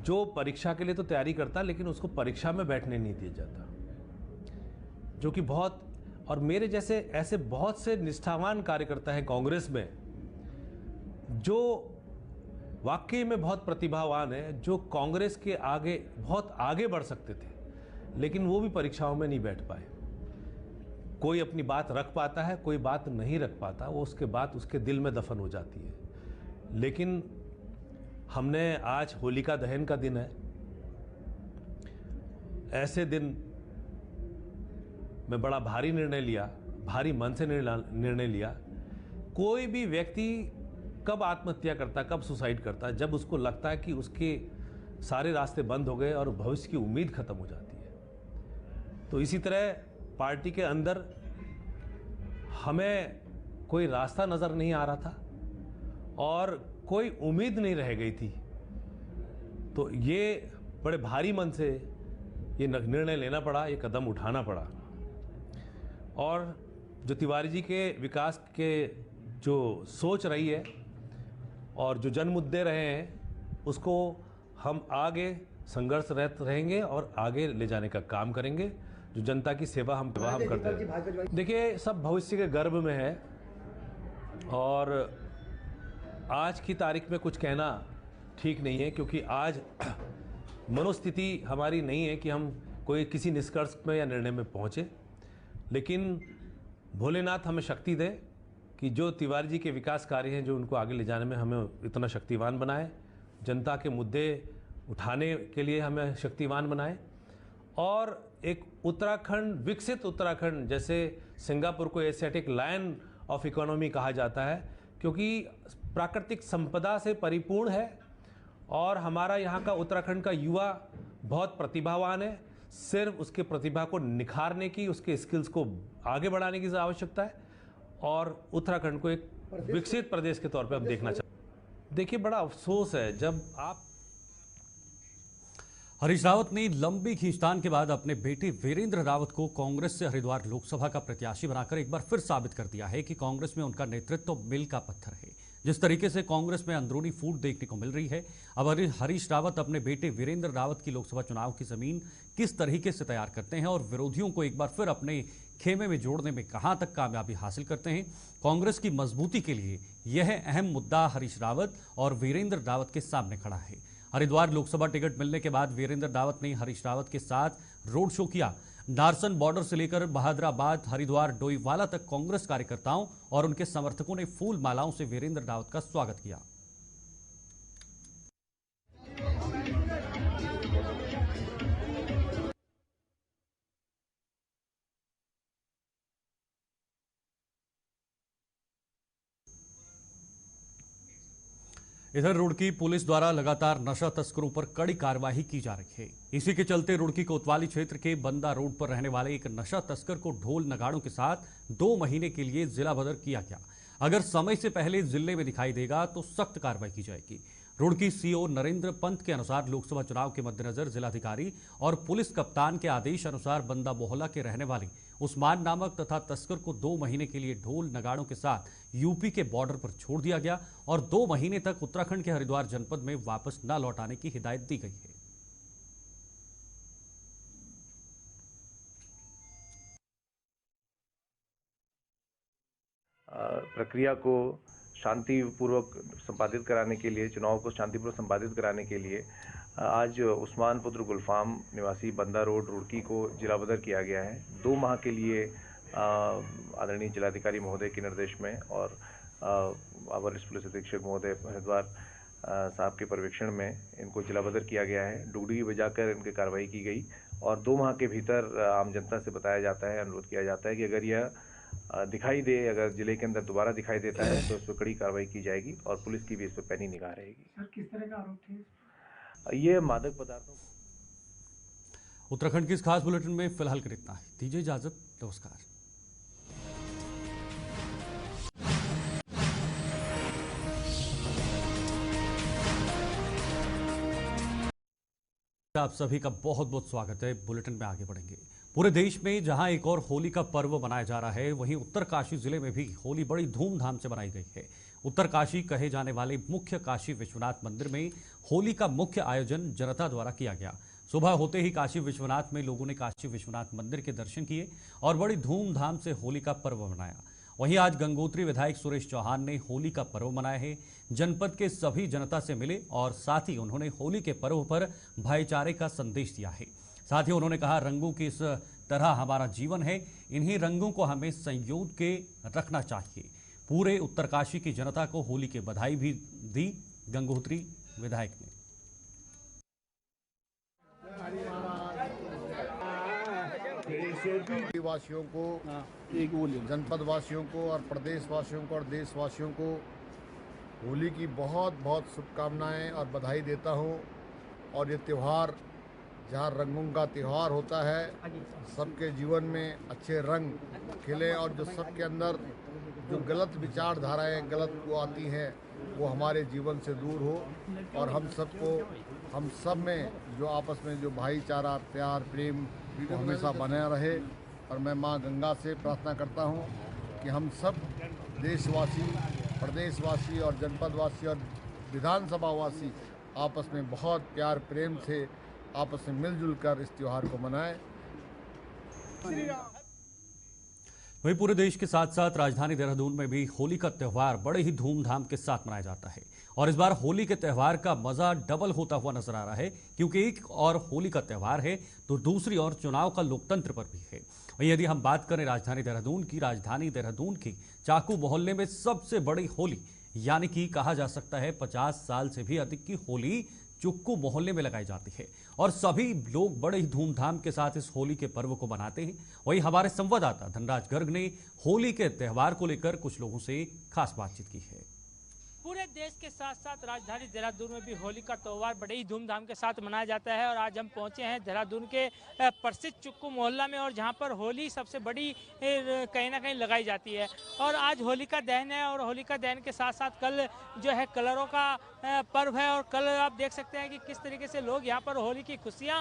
जो परीक्षा के लिए तो तैयारी करता लेकिन उसको परीक्षा में बैठने नहीं दिया जाता, जो कि बहुत, और मेरे जैसे ऐसे बहुत से निष्ठावान कार्यकर्ता हैं कांग्रेस में जो वाकई में बहुत प्रतिभावान है, जो कांग्रेस के आगे बहुत आगे बढ़ सकते थे, लेकिन वो भी परीक्षाओं में नहीं बैठ पाए। कोई अपनी बात रख पाता है, कोई बात नहीं रख पाता, वो उसके बात उसके दिल में दफन हो जाती है। लेकिन हमने आज होलिका दहन का दिन है, ऐसे दिन में बड़ा भारी निर्णय लिया, भारी मन से निर्णय लिया। कोई भी व्यक्ति कब आत्महत्या करता, कब सुसाइड करता, जब उसको लगता है कि उसके सारे रास्ते बंद हो गए और भविष्य की उम्मीद खत्म हो जाती है। तो इसी तरह पार्टी के अंदर हमें कोई रास्ता नज़र नहीं आ रहा था और कोई उम्मीद नहीं रह गई थी। तो ये बड़े भारी मन से ये निर्णय लेना पड़ा, ये कदम उठाना पड़ा। और जो तिवारी जी के विकास के जो सोच रही है और जो जन मुद्दे रहे हैं, उसको हम आगे संघर्षरत रहेंगे और आगे ले जाने का काम करेंगे। जो जनता की सेवा हम करते हैं। देखिए, सब भविष्य के गर्भ में है और आज की तारीख में कुछ कहना ठीक नहीं है, क्योंकि आज मनोस्थिति हमारी नहीं है कि हम कोई किसी निष्कर्ष में या निर्णय में पहुँचे। लेकिन भोलेनाथ हमें शक्ति दे कि जो तिवारी जी के विकास कार्य हैं, जो उनको आगे ले जाने में हमें इतना शक्तिवान बनाए, जनता के मुद्दे उठाने के लिए हमें शक्तिवान बनाए और एक उत्तराखंड, विकसित उत्तराखंड, जैसे सिंगापुर को एशियाटिक लायन ऑफ इकोनॉमी कहा जाता है, क्योंकि प्राकृतिक संपदा से परिपूर्ण है और हमारा यहाँ का उत्तराखंड का युवा बहुत प्रतिभावान है। सिर्फ उसके प्रतिभा को निखारने की, उसके स्किल्स को आगे बढ़ाने की आवश्यकता है और उत्तराखंड को एक विकसित प्रदेश के तौर पे हम देखना चाहते हैं। देखिए, बड़ा अफसोस है जब आप हरीश रावत ने लंबी खींचतान के बाद अपने बेटे वीरेंद्र रावत को कांग्रेस से हरिद्वार लोकसभा का प्रत्याशी बनाकर एक बार फिर साबित कर दिया है कि कांग्रेस में उनका नेतृत्व मील का पत्थर है। जिस तरीके से कांग्रेस में अंदरूनी फूट देखने को मिल रही है, अब हरीश रावत अपने बेटे वीरेंद्र रावत की लोकसभा चुनाव की जमीन किस तरीके से तैयार करते हैं और विरोधियों को एक बार फिर अपने खेमे में जोड़ने में कहां तक कामयाबी हासिल करते हैं। कांग्रेस की मजबूती के लिए यह अहम मुद्दा हरीश रावत और वीरेंद्र रावत के सामने खड़ा है। हरिद्वार लोकसभा टिकट मिलने के बाद वीरेंद्र रावत ने हरीश रावत के साथ रोड शो किया। नारसन बॉर्डर से लेकर बहादुराबाद, हरिद्वार, डोईवाला तक कांग्रेस कार्यकर्ताओं और उनके समर्थकों ने फूल मालाओं से वीरेंद्र रावत का स्वागत किया। इधर रुड़की पुलिस द्वारा लगातार नशा तस्करों पर कड़ी कार्रवाई की जा रही है। इसी के चलते रुड़की कोतवाली क्षेत्र के बंदा रोड पर रहने वाले एक नशा तस्कर को ढोल नगाड़ों के साथ 2 महीने के लिए जिला बदर किया गया। अगर समय से पहले जिले में दिखाई देगा तो सख्त कार्रवाई की जाएगी। रुड़की सीओ नरेंद्र पंत के अनुसार लोकसभा चुनाव के मद्देनजर जिलाधिकारी और पुलिस कप्तान के आदेश अनुसार बंदा मोहल्ला के रहने वाले उस्मान नामक तथा तस्कर को 2 महीने के लिए ढोल नगाड़ों के साथ यूपी के बॉर्डर पर छोड़ दिया गया और 2 महीने तक उत्तराखंड के हरिद्वार जनपद में वापस न लौटाने की हिदायत दी गई है। प्रक्रिया को शांतिपूर्वक संपादित कराने के लिए, चुनाव को शांतिपूर्वक संपादित कराने के लिए आज उस्मान पुत्र गुलफाम निवासी बंदा रोड रुड़की को जिला बदर किया गया है। 2 माह के लिए आदरणीय जिलाधिकारी महोदय के निर्देश में और वरिष्ठ पुलिस अधीक्षक महोदय हरिद्वार साहब के पर्यवेक्षण में इनको जिला बदर किया गया है। डुगडुगी बजाकर इनकी कार्रवाई की गई और 2 माह के भीतर आम जनता से बताया जाता है, अनुरोध किया जाता है कि अगर यह दिखाई दे, अगर जिले के अंदर दोबारा दिखाई देता है तो इस पर कड़ी कार्रवाई की जाएगी और पुलिस की भी इस पर पैनी निगाह रहेगी। सर, किस तरह का आरोप थे? ये मादक पदार्थों। उत्तराखंड की इस खास बुलेटिन में फिलहाल कर इतना है। दीजिए इजाजत, नमस्कार। आप सभी का बहुत बहुत स्वागत है। बुलेटिन में आगे बढ़ेंगे। पूरे देश में जहां एक और होली का पर्व मनाया जा रहा है, वहीं उत्तरकाशी जिले में भी होली बड़ी धूमधाम से मनाई गई है। उत्तरकाशी कहे जाने वाले मुख्य काशी विश्वनाथ मंदिर में होली का मुख्य आयोजन जनता द्वारा किया गया। सुबह होते ही काशी विश्वनाथ में लोगों ने काशी विश्वनाथ मंदिर के दर्शन किए और बड़ी धूमधाम से होली का पर्व मनाया। वहीं आज गंगोत्री विधायक सुरेश चौहान ने होली का पर्व मनाया है। जनपद के सभी जनता से मिले और साथ ही उन्होंने होली के पर्व पर भाईचारे का संदेश दिया है। साथ ही उन्होंने कहा, रंगों की इस तरह हमारा जीवन है, इन्हीं रंगों को हमें संयोग के रखना चाहिए। पूरे उत्तरकाशी की जनता को होली की बधाई भी दी गंगोत्री विधायक ने। वासियों को, जनपद वासियों को और प्रदेश वासियों को और देशवासियों को होली की बहुत बहुत शुभकामनाएं और बधाई देता हूं। और ये त्यौहार जहां रंगों का त्यौहार होता है, सबके जीवन में अच्छे रंग खिले और जो सबके अंदर जो गलत विचारधाराएं गलत वो आती हैं वो हमारे जीवन से दूर हो और हम सब में जो आपस में जो भाईचारा, प्यार, प्रेम वो हमेशा बना रहे। और मैं माँ गंगा से प्रार्थना करता हूँ कि हम सब देशवासी, प्रदेशवासी और जनपदवासी और विधानसभावासी आपस में बहुत प्यार प्रेम से आपस में मिलजुल कर इस त्यौहार को मनाएं। वहीं पूरे देश के साथ साथ राजधानी देहरादून में भी होली का त्यौहार बड़े ही धूमधाम के साथ मनाया जाता है। और इस बार होली के त्यौहार का मजा डबल होता हुआ नजर आ रहा है, क्योंकि एक और होली का त्यौहार है तो दूसरी ओर चुनाव का लोकतंत्र पर भी है। वहीं यदि हम बात करें राजधानी देहरादून की चाकू मोहल्ले में सबसे बड़ी होली, यानी कि कहा जा सकता है 50 साल से भी अधिक की होली चुक्कू मोहल्ले में लगाई जाती है और सभी लोग बड़े ही धूमधाम के साथ इस होली के पर्व को मनाते हैं। वहीं हमारे संवाददाता धनराज गर्ग ने होली के त्यौहार को लेकर कुछ लोगों से खास बातचीत की है। पूरे देश के साथ साथ राजधानी देहरादून में भी होली का त्यौहार बड़े ही धूमधाम के साथ मनाया जाता है और आज हम पहुंचे हैं देहरादून के प्रसिद्ध चुक्कू मोहल्ला में और जहां पर होली सबसे बड़ी कहीं ना कहीं लगाई जाती है। और आज होलिका दहन है और होलिका दहन के साथ साथ कल जो है कलरों का पर्व है और कल आप देख सकते हैं कि किस तरीके से लोग यहाँ पर होली की खुशियाँ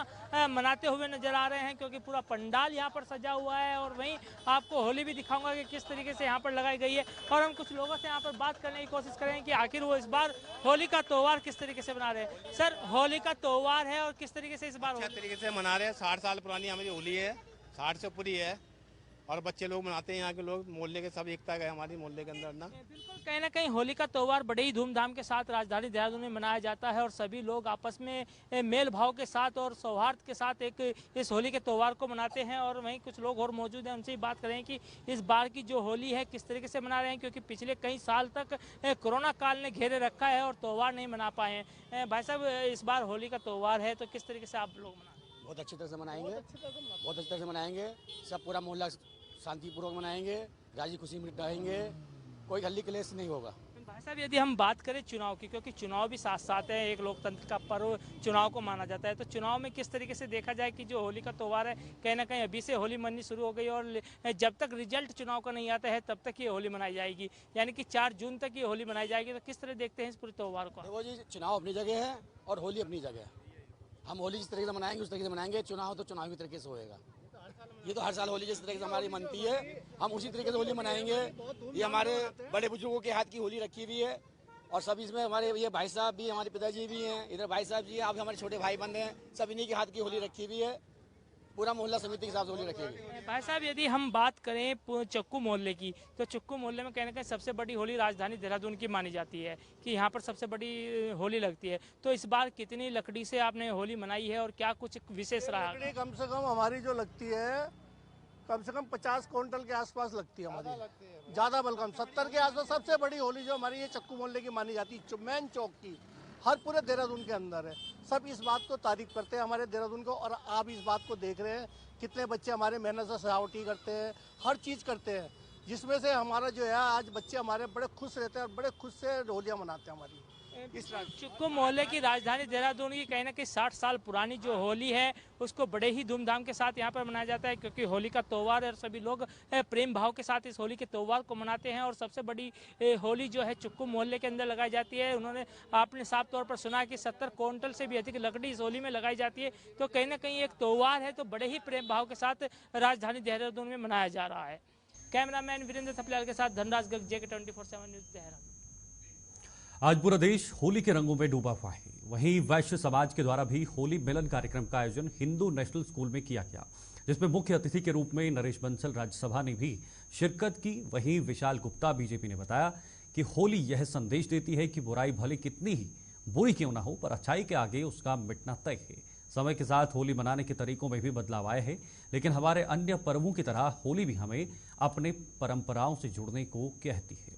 मनाते हुए नजर आ रहे हैं, क्योंकि पूरा पंडाल यहाँ पर सजा हुआ है। और वहीं आपको होली भी दिखाऊंगा कि किस तरीके से यहाँ पर लगाई गई है और हम कुछ लोगों से यहाँ पर बात करने की कोशिश करेंगे कि आखिर वो इस बार होली का त्यौहार किस तरीके से मना रहे हैं। सर, होली का त्यौहार है और किस तरीके से इस बार अच्छा तरीके से मना रहे हैं। 60 साल पुरानी हमारी होली है, 60 से पूरी है और बच्चे लोग मनाते हैं, यहाँ के लोग मोहल्ले के सब एकता है हमारी मोहल्ले के अंदर ना। बिल्कुल, कहीं ना कहीं होली का त्यौहार बड़े ही धूमधाम के साथ राजधानी देहरादून में मनाया जाता है और सभी लोग आपस में मेल भाव के साथ और सौहार्द के साथ एक इस होली के त्यौहार को मनाते हैं। और वहीं कुछ लोग और मौजूद हैं, उनसे ही बात करें कि इस बार की जो होली है किस तरीके से मना रहे हैं, क्योंकि पिछले कई साल तक कोरोना काल ने घेरे रखा है और त्यौहार नहीं मना पाए हैं। भाई साहब, इस बार होली का त्यौहार है तो किस तरीके से आप लोग मना? बहुत अच्छी तरह से मनाएंगे, बहुत अच्छी तरह से मनाएंगे। सब पूरा मोहल्ला शांतिपूर्वक मनाएंगे, राजी खुशी में रहेंगे, कोई हल्ली कलेश नहीं होगा। भाई साहब, यदि हम बात करें चुनाव की, क्योंकि चुनाव भी साथ साथ है, एक लोकतंत्र का पर्व चुनाव को माना जाता है, तो चुनाव में किस तरीके से देखा जाए कि जो होली का त्यौहार है कहीं ना कहीं अभी से होली मननी शुरू हो गई और जब तक रिजल्ट चुनाव का नहीं आता है तब तक ये होली मनाई जाएगी, यानी कि 4 जून तक ये होली मनाई जाएगी। तो किस तरह देखते हैं इस पूरे त्यौहार को? देखो जी, चुनाव अपनी जगह है और होली अपनी जगह है। हम होली जिस तरीके से मनाएंगे उस तरीके से मनाएंगे, चुनाव तो चुनावी तरीके से होएगा। ये तो हर साल होली जिस तरीके से हमारी मनती है हम उसी तरीके से होली मनाएंगे। ये हमारे बड़े बुजुर्गों के हाथ की होली रखी हुई है और सब इसमें हमारे ये भाई साहब भी, हमारे पिताजी भी हैं, इधर भाई साहब जी, आप हमारे छोटे भाई बंद हैं, सब इन्हीं के हाथ की होली रखी हुई है। पूरा मोहल्ला समिति के हिसाब से होली रखेगी। भाई साहब, यदि हम बात करें चक्कू मोहल्ले की, तो चक्कू मोहल्ले में कहीं ना कहीं सबसे बड़ी होली राजधानी देहरादून की मानी जाती है कि यहाँ पर सबसे बड़ी होली लगती है। तो इस बार कितनी लकड़ी से आपने होली मनाई है और क्या कुछ विशेष रहा? लकड़ी कम से कम हमारी जो लगती है, कम से कम 50 क्विंटल के आसपास लगती है हमारी, ज़्यादा बल्कि 70 के आसपास। सबसे बड़ी होली जो हमारी ये चक्कू मोहल्ले की मानी जाती है, मेन चौक की, हर पूरे देहरादून के अंदर है। सब इस बात को तारीफ करते हैं हमारे देहरादून को, और आप इस बात को देख रहे हैं कितने बच्चे हमारे मेहनत से सजावटी करते हैं, हर चीज़ करते हैं, जिसमें से हमारा जो है आज बच्चे हमारे बड़े खुश रहते हैं और बड़े खुश से होलियाँ मनाते हैं हमारी। इस चक्कू मोहल्ले की राजधानी देहरादून की कहीं ना कहीं 60 साल पुरानी जो होली है उसको बड़े ही धूमधाम के साथ यहाँ पर मनाया जाता है, क्योंकि होली का त्यौहार है और सभी लोग प्रेम भाव के साथ इस होली के त्यौहार को मनाते हैं। और सबसे बड़ी होली जो है चक्कू मोहल्ले के अंदर लगाई जाती है। उन्होंने आपने साफ तौर पर सुना कि 70 क्विंटल से भी अधिक लकड़ी इस होली में लगाई जाती है। तो कहीं ना कहीं एक त्यौहार है, तो बड़े ही प्रेम भाव के साथ राजधानी देहरादून में मनाया जा रहा है। कैमरामैन वीरेंद्र थपलियाल के साथ धनराज गर्ग, JK 24/7 न्यूज़, देहरादून। आज पूरा देश होली के रंगों में डूबा हुआ है। वहीं वैश्य समाज के द्वारा भी होली मिलन कार्यक्रम का आयोजन हिंदू नेशनल स्कूल में किया गया, जिसमें मुख्य अतिथि के रूप में नरेश बंसल राज्यसभा ने भी शिरकत की। वहीं विशाल गुप्ता बीजेपी ने बताया कि होली यह संदेश देती है कि बुराई भले कितनी ही बुरी क्यों ना हो, पर अच्छाई के आगे उसका मिटना तय है। समय के साथ होली मनाने के तरीकों में भी बदलाव आए हैं, लेकिन हमारे अन्य पर्वों की तरह होली भी हमें अपने परंपराओं से जुड़ने को कहती है।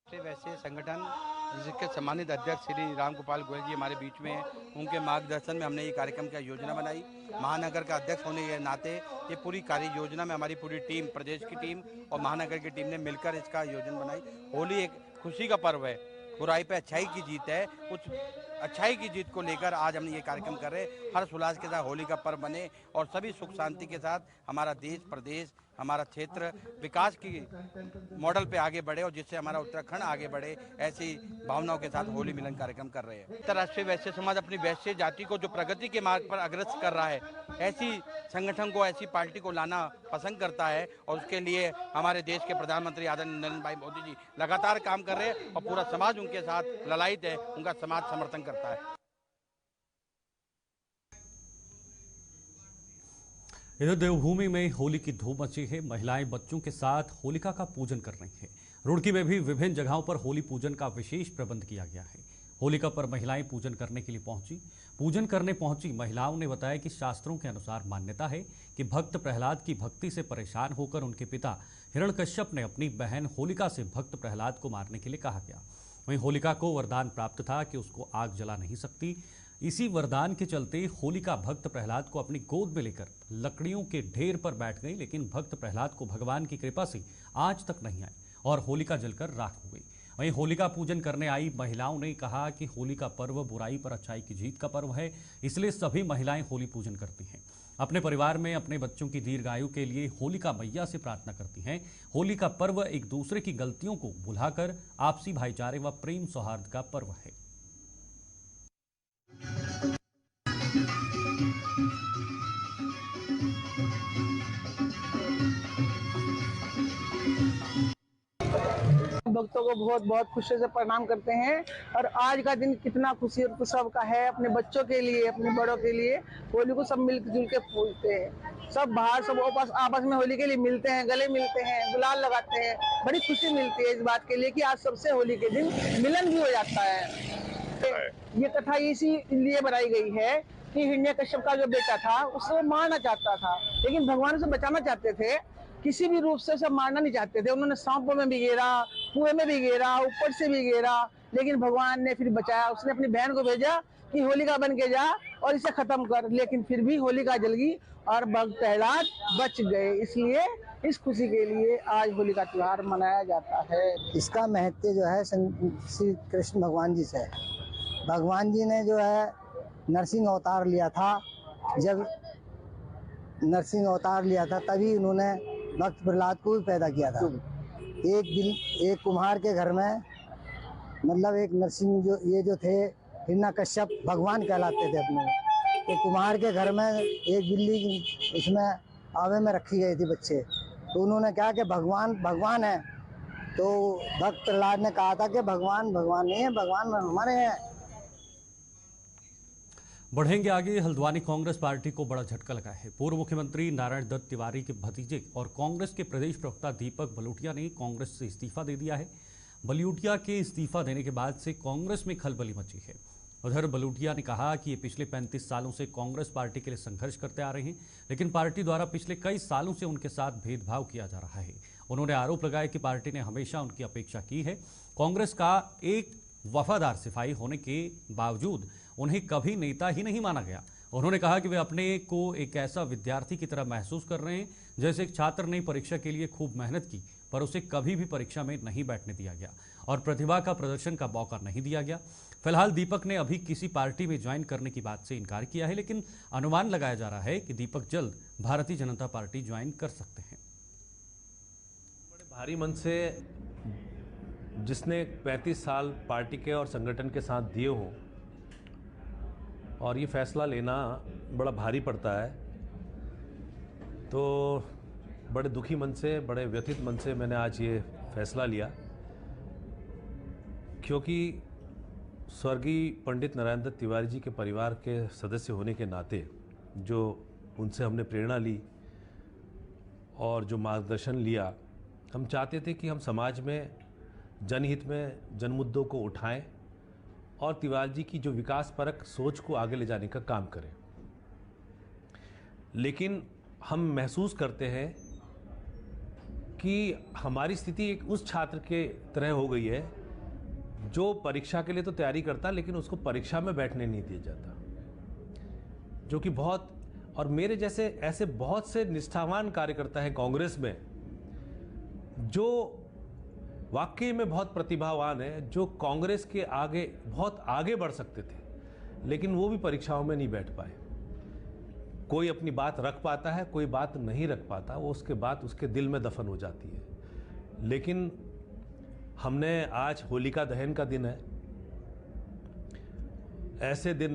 वैसे संगठन जिसके सम्मानित अध्यक्ष श्री राम गोपाल गोयल जी हमारे बीच में हैं, उनके मार्गदर्शन में हमने ये कार्यक्रम की योजना बनाई। महानगर का अध्यक्ष होने के नाते ये पूरी कार्य योजना में हमारी पूरी टीम, प्रदेश की टीम और महानगर की टीम ने मिलकर इसका योजना बनाई। होली एक खुशी का पर्व है, बुराई पे अच्छाई की जीत है। कुछ अच्छाई की जीत को लेकर आज हमने ये कार्यक्रम कर रहे हैं। हर्ष उल्लास के साथ होली का पर्व बने और सभी सुख शांति के साथ हमारा देश, प्रदेश, हमारा क्षेत्र विकास की मॉडल पे आगे बढ़े और जिससे हमारा उत्तराखंड आगे बढ़े, ऐसी भावनाओं के साथ होली मिलन कार्यक्रम कर रहे हैं। अंतर्राष्ट्रीय वैश्य समाज अपनी वैश्य जाति को जो प्रगति के मार्ग पर अग्रसर कर रहा है, ऐसी संगठन को, ऐसी पार्टी को लाना पसंद करता है और उसके लिए हमारे देश के प्रधानमंत्री आदरणीय नरेंद्र भाई मोदी जी लगातार काम कर रहे हैं और पूरा समाज उनके साथ ललायित है, उनका समाज समर्थन करता है। इधर देवभूमि में होली की धूम मची है। महिलाएं बच्चों के साथ होलिका का पूजन कर रही हैं। रुड़की में भी विभिन्न जगहों पर होली पूजन का विशेष प्रबंध किया गया है। होलिका पर महिलाएं पूजन करने के लिए पहुंची महिलाओं ने बताया कि शास्त्रों के अनुसार मान्यता है कि भक्त प्रहलाद की भक्ति से परेशान होकर उनके पिता हिरण्यकश्यप ने अपनी बहन होलिका से भक्त प्रहलाद को मारने के लिए कहा गया। वहीं होलिका को वरदान प्राप्त था कि उसको आग जला नहीं सकती। इसी वरदान के चलते होलिका भक्त प्रहलाद को अपनी गोद में लेकर लकड़ियों के ढेर पर बैठ गई, लेकिन भक्त प्रहलाद को भगवान की कृपा से आज तक नहीं आई और होलिका जलकर राख हो गई। वहीं होलिका पूजन करने आई महिलाओं ने कहा कि होली का पर्व बुराई पर अच्छाई की जीत का पर्व है, इसलिए सभी महिलाएं होली पूजन करती हैं। अपने परिवार में अपने बच्चों की दीर्घायु के लिए होलिका मैया से प्रार्थना करती हैं। होली का पर्व एक दूसरे की गलतियों को भुलाकर आपसी भाईचारे व प्रेम सौहार्द का पर्व है। भक्तों को बहुत बहुत खुशी से प्रणाम करते हैं। और आज का दिन कितना खुशी और उत्सव का है। अपने बच्चों के लिए, अपने बड़ों के लिए होली को सब मिलजुल के पूजते हैं। सब बाहर सब आपस में होली के लिए मिलते हैं, गले मिलते हैं, गुलाल लगाते हैं। बड़ी खुशी मिलती है इस बात के लिए कि आज सबसे होली के दिन मिलन भी हो जाता है। ये कथा इसीलिए बनाई गई है कि हिरण्यकश्यप का जो बेटा था उसे मारना चाहता था, लेकिन भगवान उसे बचाना चाहते थे। किसी भी रूप से उसे मारना नहीं चाहते थे। उन्होंने सांपों में भी घेरा, कुएं में भी घेरा, ऊपर से भी घेरा, लेकिन भगवान ने फिर बचाया। उसने अपनी बहन को भेजा कि होलिका बन के जा और इसे खत्म कर, लेकिन फिर भी होलिका जल गई और भक्त प्रहलाद बच गए। इसलिए इस खुशी के लिए आज होली का त्योहार मनाया जाता है। इसका महत्व जो है श्री कृष्ण भगवान जी से है। भगवान जी ने जो है नरसिंह अवतार लिया था। जब नरसिंह अवतार लिया था तभी उन्होंने भक्त प्रहलाद को भी पैदा किया था। एक कुम्हार के घर में, मतलब एक नरसिंह जो थे हिरण्यकश्यप भगवान कहलाते थे अपने। तो कुम्हार के घर में एक बिल्ली उसमें आवे में रखी गई थी बच्चे। तो उन्होंने कहा कि भगवान है, तो भक्त प्रहलाद ने कहा था कि भगवान भगवान नहीं है, भगवान हमारे हैं। बढ़ेंगे आगे। हल्द्वानी कांग्रेस पार्टी को बड़ा झटका लगा है। पूर्व मुख्यमंत्री नारायण दत्त तिवारी के भतीजे और कांग्रेस के प्रदेश प्रवक्ता दीपक बलूटिया ने कांग्रेस से इस्तीफा दे दिया है। बलूटिया के इस्तीफा देने के बाद से कांग्रेस में खलबली मची है। उधर बलूटिया ने कहा कि ये पिछले 35 सालों से कांग्रेस पार्टी के लिए संघर्ष करते आ रहे हैं, लेकिन पार्टी द्वारा पिछले कई सालों से उनके साथ भेदभाव किया जा रहा है। उन्होंने आरोप लगाया कि पार्टी ने हमेशा उनकी अपेक्षा की है। कांग्रेस का एक वफादार सिपाही होने के बावजूद उन्हें कभी नेता ही नहीं माना गया। उन्होंने कहा कि वे अपने को एक ऐसा विद्यार्थी की तरह महसूस कर रहे हैं जैसे एक छात्र ने परीक्षा के लिए खूब मेहनत की पर उसे कभी भी परीक्षा में नहीं बैठने दिया गया और प्रतिभा का प्रदर्शन का मौका नहीं दिया गया। फिलहाल दीपक ने अभी किसी पार्टी में ज्वाइन करने की बात से इनकार किया है, लेकिन अनुमान लगाया जा रहा है कि दीपक जल्द भारतीय जनता पार्टी ज्वाइन कर सकते हैं। बड़े भारी मन से जिसने 35 साल पार्टी के और संगठन के साथ दिए हों और ये फैसला लेना बड़ा भारी पड़ता है, तो बड़े दुखी मन से, बड़े व्यथित मन से मैंने आज ये फैसला लिया, क्योंकि स्वर्गीय पंडित नारायण दत्त तिवारी जी के परिवार के सदस्य होने के नाते जो उनसे हमने प्रेरणा ली और जो मार्गदर्शन लिया, हम चाहते थे कि हम समाज में जनहित में जनमुद्दों को उठाएं और तिवारी जी की जो विकासपरक सोच को आगे ले जाने का काम करें। लेकिन हम महसूस करते हैं कि हमारी स्थिति एक उस छात्र के तरह हो गई है जो परीक्षा के लिए तो तैयारी करता लेकिन उसको परीक्षा में बैठने नहीं दिया जाता, जो कि बहुत, और मेरे जैसे ऐसे बहुत से निष्ठावान कार्यकर्ता हैं कांग्रेस में जो वाकई में बहुत प्रतिभावान है, जो कांग्रेस के आगे बहुत आगे बढ़ सकते थे, लेकिन वो भी परीक्षाओं में नहीं बैठ पाए। कोई अपनी बात रख पाता है, कोई बात नहीं रख पाता, वो उसके बात उसके दिल में दफन हो जाती है। लेकिन हमने आज होलिका दहन का दिन है, ऐसे दिन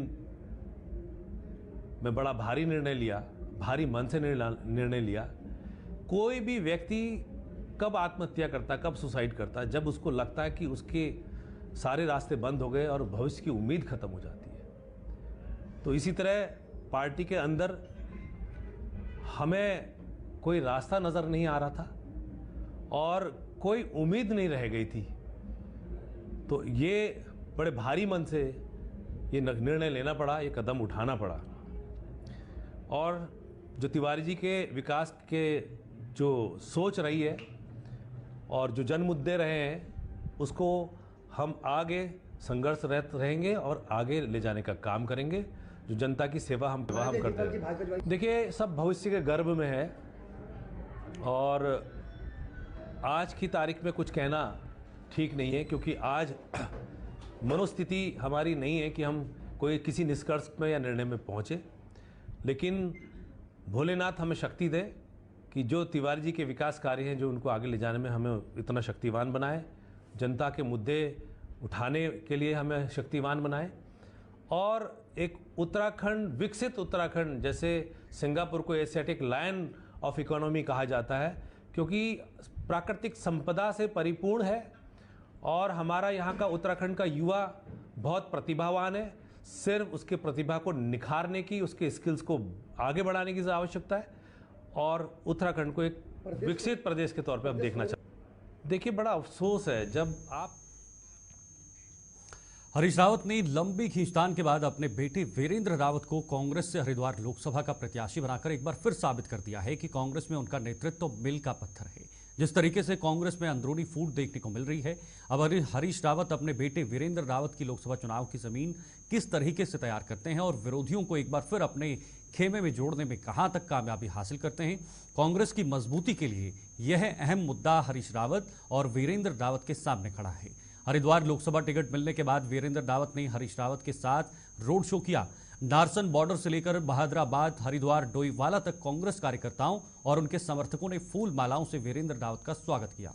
में बड़ा भारी निर्णय लिया, भारी मन से निर्णय लिया। कोई भी व्यक्ति कब आत्महत्या करता, कब सुसाइड करता, जब उसको लगता है कि उसके सारे रास्ते बंद हो गए और भविष्य की उम्मीद खत्म हो जाती है। तो इसी तरह पार्टी के अंदर हमें कोई रास्ता नजर नहीं आ रहा था और कोई उम्मीद नहीं रह गई थी। तो ये बड़े भारी मन से ये निर्णय लेना पड़ा, ये कदम उठाना पड़ा। और जो तिवारी जी के विकास के जो सोच रही है और जो जन मुद्दे रहे हैं, उसको हम आगे संघर्षरत रहेंगे और आगे ले जाने का काम करेंगे। जो जनता की सेवा हम करते हैं। देखिए, सब भविष्य के गर्भ में है और आज की तारीख में कुछ कहना ठीक नहीं है, क्योंकि आज मनोस्थिति हमारी नहीं है कि हम कोई किसी निष्कर्ष में या निर्णय में पहुंचे। लेकिन भोलेनाथ हमें शक्ति दे कि जो तिवारी जी के विकास कार्य हैं, जो उनको आगे ले जाने में हमें इतना शक्तिवान बनाए, जनता के मुद्दे उठाने के लिए हमें शक्तिवान बनाए और एक उत्तराखंड, विकसित उत्तराखंड, जैसे सिंगापुर को एशियाटिक लायन ऑफ इकोनॉमी कहा जाता है, क्योंकि प्राकृतिक संपदा से परिपूर्ण है और हमारा यहाँ का उत्तराखंड का युवा बहुत प्रतिभावान है। सिर्फ उसके प्रतिभा को निखारने की, उसके स्किल्स को आगे बढ़ाने की आवश्यकता है और उत्तराखंड को एक विकसित प्रदेश के तौर पे हम देखना चाहते हैं। देखिए, बड़ा अफसोस है जब आप हरीश रावत ने लंबी खींचतान के बाद अपने बेटे वीरेंद्र रावत को कांग्रेस से हरिद्वार लोकसभा का प्रत्याशी बनाकर एक बार फिर साबित कर दिया है कि कांग्रेस में उनका नेतृत्व मील का पत्थर है। जिस तरीके से कांग्रेस में अंदरूनी फूट देखने को मिल रही है, अब हरीश रावत अपने बेटे वीरेंद्र रावत की लोकसभा चुनाव की जमीन किस तरीके से तैयार करते हैं और विरोधियों को एक बार फिर अपने खेमे में जोड़ने में कहां तक कामयाबी हासिल करते हैं। कांग्रेस की मजबूती के लिए यह अहम मुद्दा हरीश रावत और वीरेंद्र रावत के सामने खड़ा है। हरिद्वार लोकसभा टिकट मिलने के बाद वीरेंद्र रावत ने हरीश रावत के साथ रोड शो किया। नारसन बॉर्डर से लेकर बहादुराबाद, हरिद्वार, डोईवाला तक कांग्रेस कार्यकर्ताओं और उनके समर्थकों ने फूल मालाओं से वीरेंद्र रावत का स्वागत किया।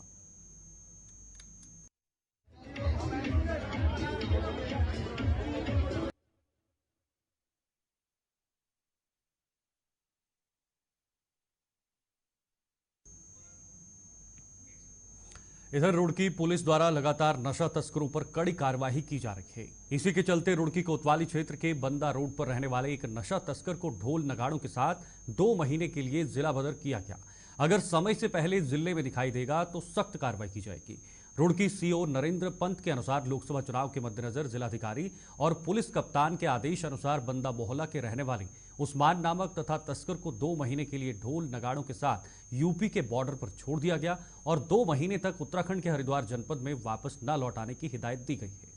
इधर रुड़की पुलिस द्वारा लगातार नशा तस्करों पर कड़ी कार्रवाई की जा रही है। इसी के चलते रुड़की कोतवाली क्षेत्र के बंदा रोड पर रहने वाले एक नशा तस्कर को ढोल नगाड़ों के साथ 2 महीने के लिए जिला बदर किया गया। अगर समय से पहले जिले में दिखाई देगा तो सख्त कार्रवाई की जाएगी। रुड़की सीओ नरेंद्र पंत के अनुसार लोकसभा चुनाव के मद्देनजर जिलाधिकारी और पुलिस कप्तान के आदेश अनुसार बंदा मोहल्ला के रहने वाले उस्मान नामक तथा तस्कर को 2 महीने के लिए ढोल नगाड़ों के साथ यूपी के बॉर्डर पर छोड़ दिया गया और 2 महीने तक उत्तराखंड के हरिद्वार जनपद में वापस न लौटाने की हिदायत दी गई है।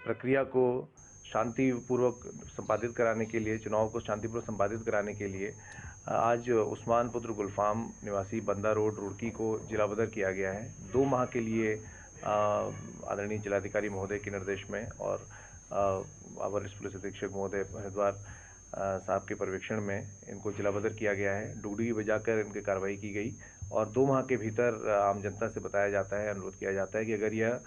प्रक्रिया को शांतिपूर्वक संपादित कराने के लिए, चुनाव को शांतिपूर्वक संपादित कराने के लिए आज उस्मान पुत्र गुलफाम निवासी बंदा रोड रुड़की को जिला बदर किया गया है। 2 माह के लिए आदरणीय जिलाधिकारी महोदय के निर्देश में और वरिष्ठ पुलिस अधीक्षक महोदय हरिद्वार साहब के पर्यवेक्षण में इनको जिला बदर किया गया है। डुगडुगी बजाकर इनकी कार्रवाई की गई और 2 माह के भीतर आम जनता से बताया जाता है, अनुरोध किया जाता है कि अगर यह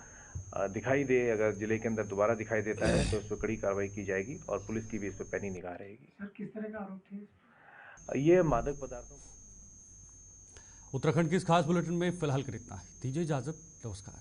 दिखाई दे, अगर जिले के अंदर दोबारा दिखाई देता है तो इस पर कड़ी कार्रवाई की जाएगी और पुलिस की भी इस पर पैनी निगाह रहेगी। सर, किस तरह का आरोप है? ये मादक पदार्थों। उत्तराखंड की इस खास बुलेटिन में फिलहाल इतना ही। दीजिए इजाजत, नमस्कार।